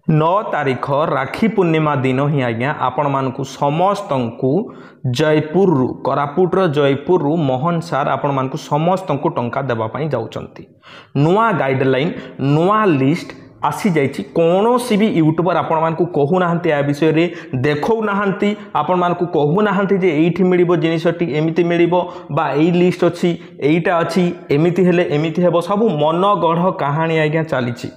9 तारीख राखी पूर्णिमा दिन ही आज्ञा आपण मानकु समस्त जयपुर कोरापुटर जयपुर मोहन सार आपण मानकु समस्त टंका देवा पई जाउचंती। नुआ गाइडलाइन नुआ लिस्ट आसी जाइछि। कौन सी भी यूट्यूबर आपण मानकु कहू नाहंती आ विषय रे देखौ नाहंती आपण मानकु कहू नाहंती जे एइठी मिलिबो जिनिसटी एमिति मिलिबो बा एई लिस्ट अछि एइटा अछि एमिति हेले एमिति हेबो सब मन गढ़ कहानी आज्ञा चलीछि।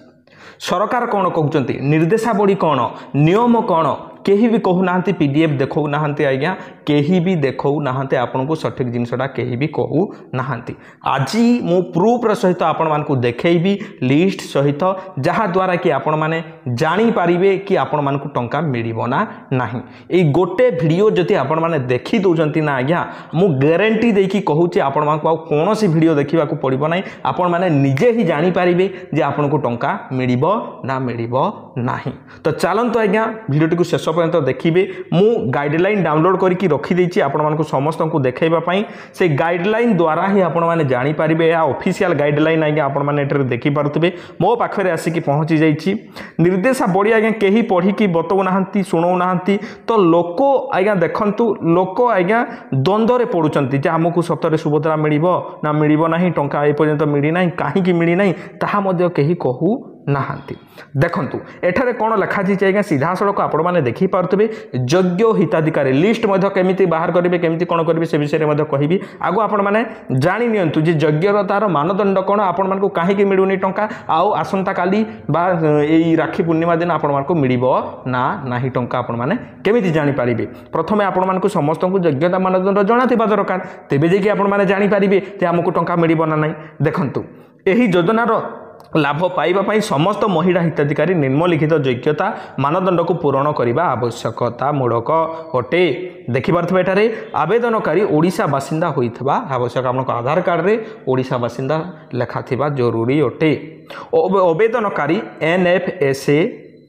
सरकार कौन कहते निर्देशावली कौन नियम कौन केही भी कहू नाहंती पीडीएफ देखौ नाहंती आज्ञा केही भी देखौ नाहंती आपन को सठिक जिनसटा केही भी कहू नाहंती। आज मु प्रूफ सहित आपण मानकु देखैबी लिस्ट सहित जहा द्वारा कि आपण माने जानी पारिबे कि आपण मानकु टंका मिलिबो ना नाही। ए गोटे वीडियो जति आपण माने देखि दोजंती ना आज्ञा मु गारंटी देकी कहूची आपण मानकु आ कोनोसी वीडियो देखिबा को पड़िबो नाही। आपण माने निजे ही जानी पारिबे जे आपण को टंका मिलिबो ना मिलिबो नाही। तो चलंतु आज्ञा वीडियोटी को शेष पर्यंत देखिबे। मु गाइडलाइन डाउनलोड करके रखी देछि आपण मानकु समस्त को देखैबा पई। से गाइडलाइन द्वारा ही आपण माने जानी पारिबे। या ऑफिशियल गाइडलाइन आज्ञा आपण माने एटर देखि पारुतबे। मो पाखरे आसी की पहुंची जाइछि। निर्देशावली आज्ञा केही पढ़ी की बतौ नाहंती सुनौ नाहंती। तो लोक आज्ञा देखंतु लोक आज्ञा द्वंद्व रे पडुचंती जे हमकु सतरे सुभद्रा मिलिबो ना मिलिबो नाही टंका ए पर्यंत मिली नाही काहे की मिली नाही ताहा मध्ये केही कहू नाहंती। देखंतु एठारे कोन लिखा छी आज्ञा सीधा सड़क आपण माने देखि पारुतबे। योग्य हिताधिकारी लिस्ट मध्ये केमिति बाहर करिवे केमिति कोन करिवे से विषय रे मध्ये कहिबी। आगो आपण माने जानि नियंतु जे योग्यतार मानदंड कोन आपण मानकु काहे की मिलुनी टंका आउ आसंता काली बा एई राखी पूर्णिमा दिन आपण मानकु मिलिबो ना नाही टंका आपण माने केमिति जानि पारिबे। प्रथमे आपण मानकु समस्त को योग्यता मानदंड जणाथिबा दरकार तेबे जे कि आपण माने जानि पारिबे जे हमकु टंका मिलिबो ना नाही। देखंतु एही योजनार लाभ पाइबा पई समस्त महिला हिताधिकारी निम्नलिखित योग्यता मानदंड को पूरण करने आवश्यकता मूलक अटे। देखिपारे एठारे आवेदनकारी ओडिशा बासिंदा होइथबा आवश्यक। आपन आधार कार्ड रे ओडिशा बासिंदा लेखा थिबा जरूरी अटे। आवेदनकारी एनएफएसए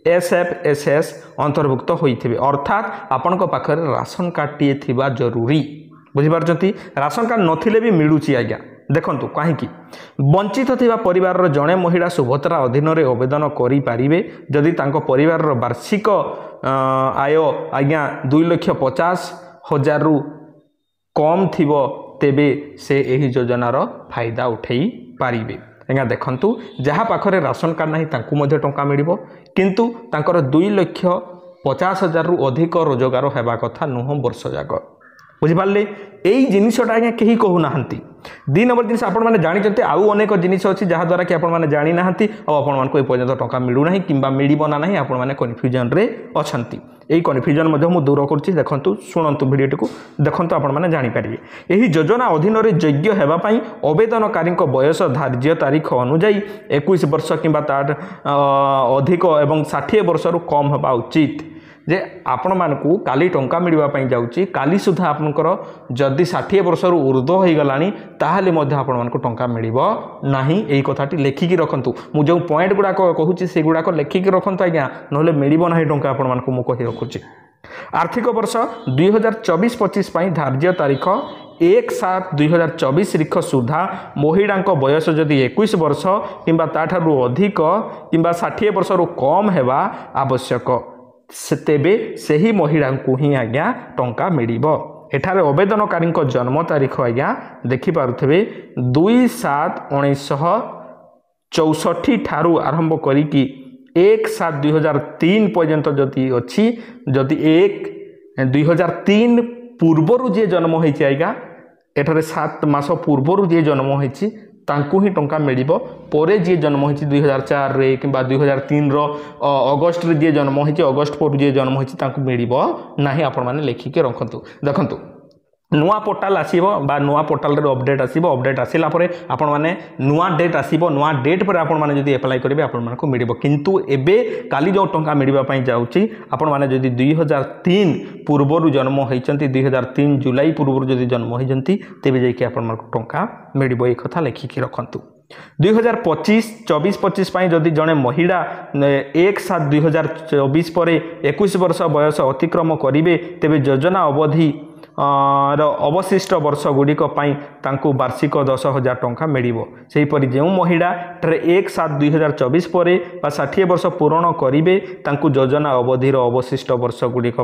एसएफएसएस अंतर्भुक्त होइथिबे अर्थात आपन को पाखरे राशन कार्ड टी थिबा जरूरी। बुझि पारछंती राशन कार्ड नथिले भी मिलुची आज्ञा। देखंतु कहीं वंचित थिबा परिवार जड़े महिला सुभद्रा अधीन रे आवेदन करि पारिबे जदि तांको परिवार वार्षिक आय आज्ञा 2,50,000 रु कम थिबो तेबे से एही योजनार फायदा उठेई पारिबे। आज्ञा देखंतु जहा पाखरे राशन कार्ड नाही तांकु मध्ये टंका मिलिबो किंतु तांकर 2,50,000 रु अधिक रोजगार हेबा कथा नुह वर्ष जाक। बुझिपारे यही जिनसटा आज्ञा कहीं कहू नाहंती। 2 नंबर जिन आपण माने जानिचंते आउ अनेक जिनिस अछि जहा द्वारा कि आपण माने जानि नाहंती आ आपण मानको ए पर्यंत टंका मिलु नाही किंबा मिलिबो ना नाही आपण माने कन्फ्यूजन रे अछंती। एही कन्फ्यूजन मध्ये मु दूर करछि। देखंतु सुनंतु वीडियोटी को देखंतु आपण माने जानि पारिबे। एही योजना अधीन रे योग्य हेबा पई आवेदनकारी को बयस धार्य तारीख अनुसार 21 वर्ष किंबा तार अधिक एवं 60 वर्ष रु कम हेबा उचित। जे आपण मानकु काली टंका मिलवा पई जाउची काली सुधा आपनकर जदि 60 वर्ष रु ऊर्ध्व होई गलानी ताहाले मध्ये आपण मानकु टंका मिलिबो नाही। एई कथाटी लेखिकी रखंतु। मु जो पॉइंट गुडा कहूची से गुडा लेखिकी रखंतु आज्ञा नहले मिलिबो नाही टंका आपण मानकु मु कहि रखुची। आर्थिक वर्ष 2024-25 पई धार्य तारीख 1/7/2024 तारीख सुधा महिला बयस जदि 21 वर्ष किंबा ताठारु अधिक किंबा 60 वर्ष रु कम हेबा आवश्यक तेबे सही महिला को ही आज्ञा टंका मिलिबो। एठारे आवेदनकारी जन्म तारीख आज्ञा देखि पारुथबे 2/7/1964 ठारू आरंभ करिकी 1/7/2003 पर्यंत जदि अछि जदि 1/2003 पूर्वरु जे जन्म होइछि आज्ञा एठारे 7 मास पूर्वरु जे जन्म होइछि तांकु ही टंका मिलिबो। परे जे जन्म होइछि 2004 रे किंबा 2003 रो अगस्त रे जे जन्म होइछि अगस्त पर जे जन्म होइछि तांकु मिलिबो नाही। आपण माने लेखि के रखंतु। देखंतु नुआ पोर्टाल आसीबो बा नुआ पोर्टाल रे अपडेट आसीबो। अपडेट आसिला परे आपण माने नुआ डेट आसीबो। नुआ डेट पर आपण माने जदि अप्लाई करिवे आपण मानको मिलिबो किंतु एबे काली जो टंका मिलिबा पई जाउची आपण माने जदि 2003 पूर्वरु जन्म होइचंती 2003 जुलाई पूर्वरु जदि जन्म होइचंती तेबे जे कि आपण मानको टंका मिलिबो। ए कथा लेखि के रखंतु। 2024-25 पई जदि जने महिला 1/7/2024 पर 21 वर्ष बयस अतिक्रम करिवे तेबे योजना अवधि अवशिष्ट वर्ष गुड़िक तांकु वार्षिक 10,000 टंका मिलिबो। सेहीपरि जो महिला 1/7/2024 पर 60 वर्ष पूर्ण करेंगे तांकु योजना अवधिर अवशिष्ट वर्ष गुड़िक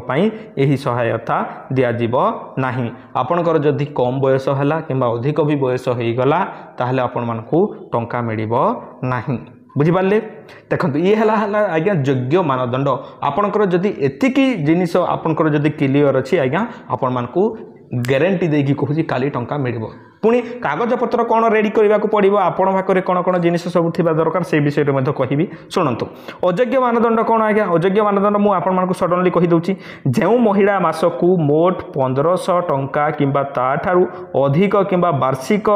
यही सहायता दिज्व नहीं। आपणकर जदि कम बयस है कि अधिक भी बयस हो गला ताहले आपण मानकु टंका मिलिबो नहीं। बुझिपारे देखो ये है आज्ञा योग्य मानदंड आपणकर जदि एतिकी जिनिस आपणकर जदि क्लियर अच्छी आज्ञा आपण मानकु ग्यारंटी देकी कहूँ काली टंका मिलिबो। पुणी कागज पत्र कौन रेडी करने को पड़ो आपण पाखे कौन कौन जिनिस सब थी दरकार से विषय में कहि शुणु। अयोग्य मानदंड कौन आज्ञा अयोग्य मानदंड मुझे सडनली कहीदे जो महिला मासकू मोट 1500 टंका किंबा ताठारू अधिक किंबा वार्षिक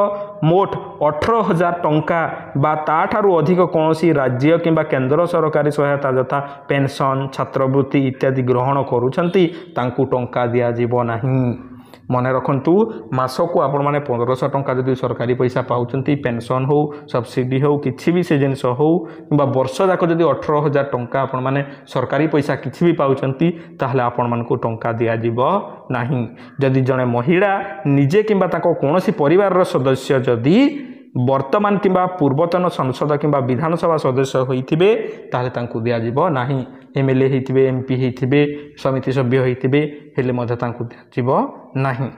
मोट 18,000 टंका बा ताठारू अधिक कौन राज्य किंबा केंद्र सरकारी सहायता यथा पेंशन छात्रवृत्ति इत्यादि ग्रहण करुछंती तांकु टंका दियाजिबो नहीं। मन रखु मासकू आपण मैंने 1500 टंका जदि सरकारी पैसा पाउछंती पेंशन हो सब्सिडी हो किसी भी से जिनस हो कि वर्ष जाक जदि 18,000 टंका आपण मैंने सरकारी पैसा किसी भी पाउछंती ताहले आपण मानकू टंका दियाजिबो नहीं। जदि जड़े महिला निजे किंबा ताको कोनोसी परिवार सदस्य जदि वर्तमान किंबा पूर्वतन संसद किंबा विधानसभा सदस्य होइथिबे ताहले तांकु दियाजिबो नाही। एमएलए होइथिबे एमपी होइथिबे समिति सभ्य होइथिबे हेले मध्य तांकु दियाजिबो नाही।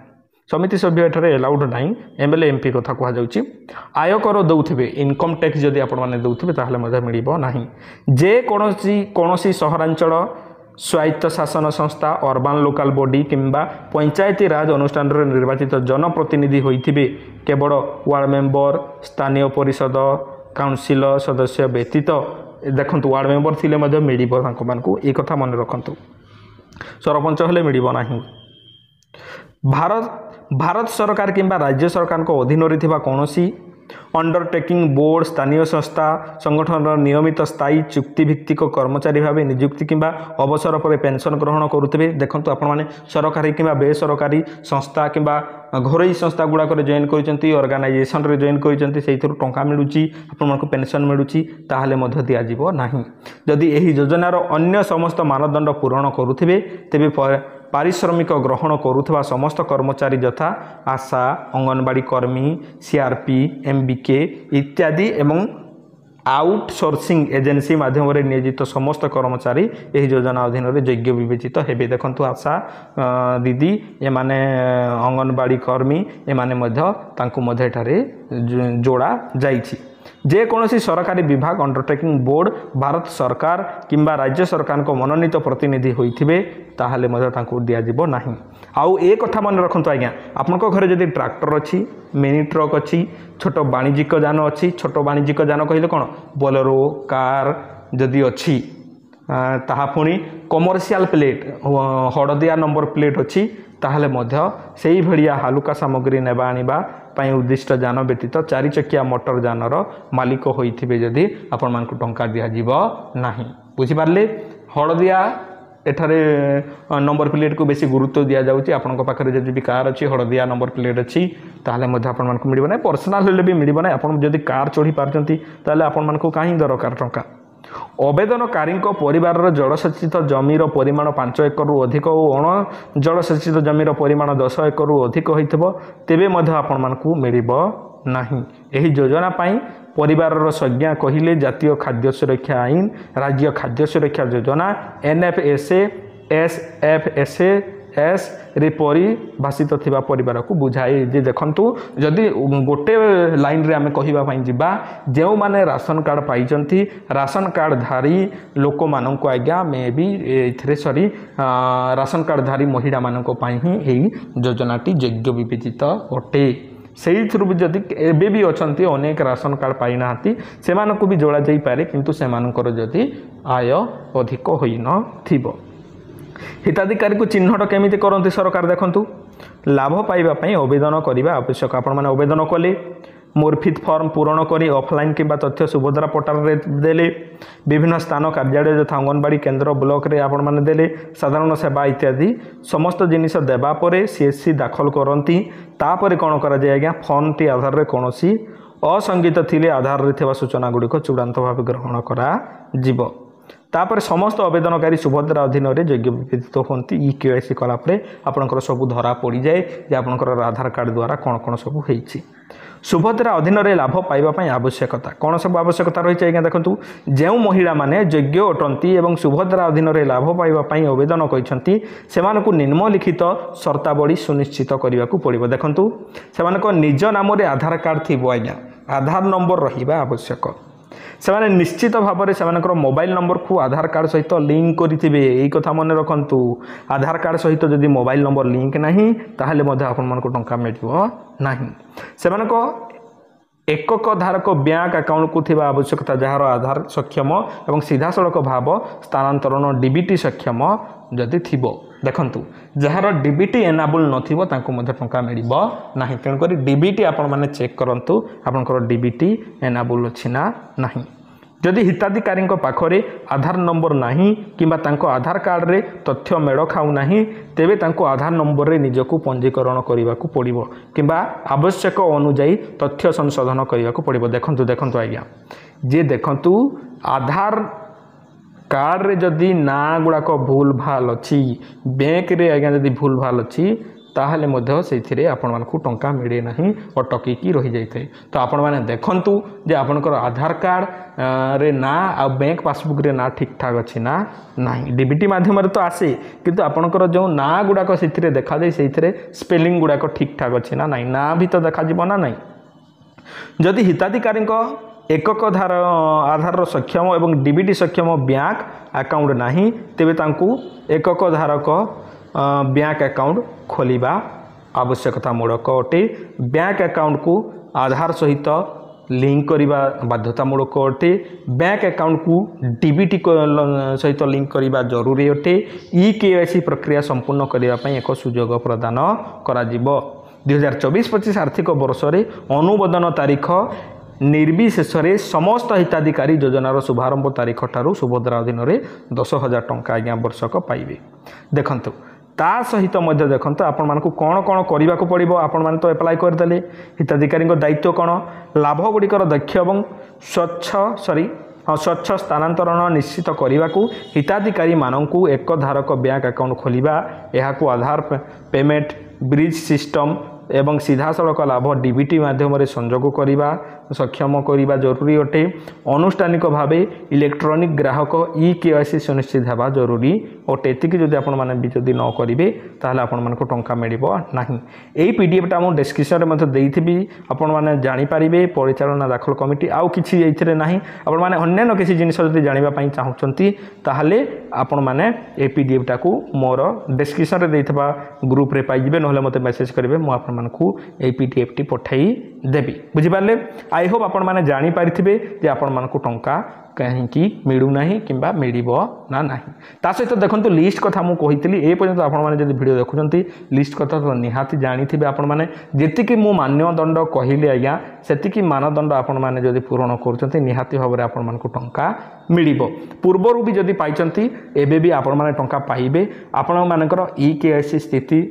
समिति सभ्य एठारे अलाउड नाही। एमएलए एमपी कथा कहा जाउची आयकर दउथिबे इनकम टैक्स जदि आपण माने दउथिबे ताहले मध्य मिलिबो नाही। जे कोनोसी सहरांचल स्वायत्त शासन संस्था अर्बान लोकाल बॉडी किंबा पंचायती राज अनुष्ठान निर्वाचित जनप्रतिनिधि होइथिबे केवल वार्ड मेंबर स्थानीय परिषद काउंसिल सदस्य व्यतीत देखंतु वार्ड मेंबर थिले मध्य मिलिबो तांको मानकु ए कथा मन रखंतु। सरपंच हेले मिलिबो नाही। भारत सरकार किंबा राज्य सरकार को अधीन रे थिबा कोनोसी अंडरटेकिंग बोर्ड स्थानीय संस्था संगठन नियमित स्थायी चुक्तिभित्तिक कर्मचारी भाव नियुक्ति किंबा अवसर पर पेंशन ग्रहण करुवे। देखो आपण मैंने सरकारी किंबा बेसरकारी संस्था किंबा घरोई संस्था गुड़ाक जॉइन कर ऑर्गेनाइजेशन रे जॉइन कर टंका मिलूची आपण पेंशन मिलूची ताहले मध्य दियाजिबो नाही। जदि एही योजनार अन्य समस्त मानदंड पूरण करुथिबे तेबे पारिश्रमिक ग्रहण करुवा समस्त कर्मचारी यथा आशा अंगनवाड़ी कर्मी सीआरपी एमबीके इत्यादि एवं आउटसोर्सिंग एजेंसी माध्यम नियोजित समस्त कर्मचारी यह योजना अधीन योग्य विवेचित हेबे। देखंतु आशा दीदी एमाने अंगनवाड़ी कर्मी एमाने मध्य तांकु मध्य एठारे जोड़ा जाइछि। जे कोनोसी सरकारी विभाग अंडरटेकिंग बोर्ड भारत सरकार किंबा राज्य सरकार को मनोनीत प्रतिनिधि होइथिबे ताहले मध्य तांकु दियाजिबो नाही। आउ ए कथा मन रखंतु आज्ञा आपनको घरे जदि ट्रैक्टर अछि मिनी ट्रक अछि छोट वाणिज्यिक यान अछि छोट वाणिज्यिक यान कहिले कोन बोलेरो कार जदि अछि ताहा पुणी कमर्शियल प्लेट हड़दिया नंबर प्लेट अच्छी ताहले मध्य सेही भड़िया हालुका सामग्री नेबा आनिबा पई उद्दिष्ट यान व्यतीत 4 चकिया मोटर यानर मालिक होइथिबे जदि आपण मानकु टंका दिया जीवो नाही। बुझी पारले हड़दिया एठारे नंबर प्लेट को बेसी गुरुत्व दिया जाउची। आपनक पाखरे जदि भी कार अछि हड़दिया नंबर प्लेट अछि ताहले मध्य आपण मानकु मिलिबो नै पर्सनल हेले भी मिलिबो नै। आपण जदि कार चढ़ी पारचंती ताहले आपण मानकु काहे दरकार टंका। आवेदनकारी परिवार जलसेचित जमीर परिमाण 5 एकरु अधिक और अण जलसेचित जमीर परिमाण 10 एकरु अधिक होइथबो तेबे मध्य आपण मानकु मिलिबो नाही। एही योजना पाई परिवार संज्ञा कहिले जातीय खाद्य सुरक्षा आईन राज्य खाद्य सुरक्षा योजना एनएफएसए एसएफएसए एस रे परिभाषित थिबा परिवार को बुझाई जे देखंतु जदि गोटे लाइन रे आमे कहिबा पई जिबा जेउ माने राशन कार्ड पाइचंती राशन कार्ड धारी लोक माननको आज्ञा मे भी एथरे सरी राशन कार्ड धारी महिला माननको पई ही एही योजनाटी योग्य विवेचित अटे। सेही थ्रु जदि एबे भी अछंती अनेक राशन कार्ड पाई नाहंती सेमानको भी जोड़ा जाई पारे किंतु सेमानकर जदि आय अधिक होई न थिबो। हिताधिकारी को चिन्हट केमिति करंती सरकार देखंतु लाभ पाइबा पई आवेदन करिबा आवश्यक। आपण माने आवेदन कले मोरफित फॉर्म पूरण करी ऑफलाइन किंबा तथ्य सुभद्रा पोर्टल रे देले विभिन्न स्थान कार्यालय यथा अंगनवाड़ी केन्द्र ब्लॉक रे आपण माने देले साधारण सेवा इत्यादि समस्त जिनिस देबा परे सीएससी दाखल करंती तापरे कोन करा जाय आज्ञा फॉर्म टी आधार रे कोनोसी असंगीत थिले आधार रे थेवा सूचना गुडी को चूड़ांत भाव ग्रहण करा जिवो। तापर समस्त आवेदनकारी सुभद्रा अधीन में योग्य विवेचित होती ई-केवाईसी कलापर आपंकर सब धरा पड़ जाए जे आपंकर आधार कार्ड द्वारा कौन कौन सब होती सुभद्रा अधीन में लाभ पाइबापी आवश्यकता कौन सब आवश्यकता रही है देखूँ जो महिला माने योग्य अटंती एवं सुभद्रा अधीन में लाभ पाइबापी आवेदन करती से निम्नलिखित शर्तावली सुनिश्चित करने को पड़ो देखूँ से निज नाम आधार कार्ड थी आज्ञा आधार नंबर रहा आवश्यक से निश्चित भाव में से मोबाइल नंबर को आधार कार्ड सहित लिंक करेंगे यही कथा मन रखु आधार कार्ड सहित जदि मोबाइल नंबर लिंक नहीं ताहले आपण टंका मिल ना से एकक धारक बैंक अकाउंट को थिबा आवश्यकता जार आधार सक्षम एवं सीधा सड़क भाव स्थानांतरण डीबीटी सक्षम जदि थिबो देखंतु जार डीबीटी एनाबल नथिबो तांको मध्ये टंका मिलिबो नाही तेणुक डीबीटी आपण माने चेक करंतु आपनकर डीबीटी एनाबल अछि ना नाही जदि हिताधिकारी पाखरे आधार नंबर नहीं किंबा तांको आधार कार्ड रे तथ्य मेड़ खाऊ नहीं तेबे तांको आधार नंबर रे निजको पंजीकरण करने को पड़िबो किंबा आवश्यक अनुजाई तथ्य संशोधन करने को पड़िबो देखंतु देखंतु आज्ञा जे देखंतु आधार कार्ड रे जदि ना गुड़ाक भूल भाल अच्छी बैंक रे आज्ञा जदि भूल भाल अच्छी ताहले मध्य से आपण मानकु टंका मिले नहीं अटकी रही जाए तो आपण माने देखंतु जे आपनकर आधार कार्ड रे ना आ बैंक पासबुक रे ना ठीक ठाक अच्छी ना नहीं डीबीटी माध्यम तो आसे किंतु आपनकर जो ना गुड़ाक से देखा जाए से स्पेलिंग गुड़ाक ठीक ठाक अच्छी ना नहीं ना भी तो देखा ना नहीं जदि हिताधिकारी एकक धार आधार सक्षम एवं डीबीटी सक्षम बैंक अकाउंट नहीं तेबे तांकु एकक धारक बैंक अकाउंट खोलिबा आवश्यकता मूलक अटे बैंक अकाउंट को आधार सहित लिंक करने बाध्यतामूलक अटे बैंक अकाउंट को डीबीटी सहित लिंक करने जरूरी अटे ई-केवाईसी प्रक्रिया संपूर्ण करने एक सुजोग प्रदान करा 2024-25 आर्थिक वर्ष रे अनुमोदन तारीख निर्विशेष समस्त हिताधिकारी योजनार शुभारंभ तारीख ठारू सुभद्रा अधीन में 10,000 टंका आज्ञा वर्षक पाइबे देखंतु ता सहित मध्य देखंतु आपण मानकु कोन कोन करिबा को पड़िबो आपण मान तो अप्लाई कर देले हिताधिकारी दायित्व कोन लाभ गुड़िकर दक्ष एवं स्वच्छ स्थानांतरण निश्चित करने को हिताधिकारी मानकु एक धारक बैंक अकाउंट खोलिबा एहाकु आधार पेमेंट ब्रिज सिस्टम एवं सीधा सड़क लाभ डीबीटी माध्यम संजोग करने सक्षम करने जरूरी अटे अनुष्ठानिक भाव इलेक्ट्रॉनिक ग्राहक ई-केवाईसी सुनिश्चित होगा जरूरी अटे एतिक जदि आपण माने जदि न करेंगे ताहले आपण मानक टंका मिलिबो नाही एई पीडीएफटा मो डिस्क्रिप्शन में देइथिबी आपण माने जानि पारिबे परिचालना दाखल कमिटी आउ किछि एइथिरे नाही आपण माने अन्य किछि जिनिस जदि जानिबा पई चाहुचंती ताहले आपण माने ए पीडीएफटा को मोर डिस्क्रिप्शन रे देइथबा ग्रुप रे पाइ जिबे नहले मते मेसेज करिवे मो आपण मानकु ए पीडीएफटी पठाई देबी बुझि पारले आई होप आपण माने जानि पारिथिबे जे आपण मानकु टंका कहीं मिलू ना कि मिल ना ना ता सहित देखो लिस्ट कथा मुझे कही ए पर्यंत आपण मैंने जब वीडियो देखुं लिस्ट कथा तो निहाती जानी आपण मैंने जी मु मान्यदंड कहली आज्ञा से मानदंड आपण मैंने जब पूरण कर निहाती भाव में आपण मानक टंका मिल पूर्वर भी जदि पाई एबे भी आपण मैंने टंका पाइबे आपण मानकर ई-केवाईसी स्थिति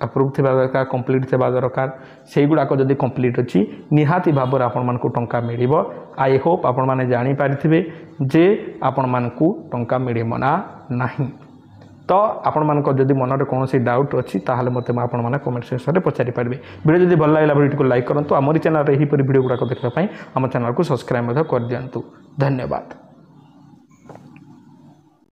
अप्रूव थी दरकार कंप्लीट थी दरकार से गुड़ाक जदि कंप्लीट अच्छी निहाती भाव में आपण मानक टंका मिल आई होप आपण मैंने जानीपारे जे आपण मानक टंका मिल ना नहीं तो आपण मानक जदि मन में कौन डाउट अच्छी ताहले मते आपण मैंने कमेंट सेक्शन में पचारि पारे वीडियो जदि भल लगा वीडियो को लाइक करूँ आमरी चैनल यहीपरि वीडियो गुड़ाक देखापी आम चैनल को सब्सक्राइब कर दिंतु धन्यवाद।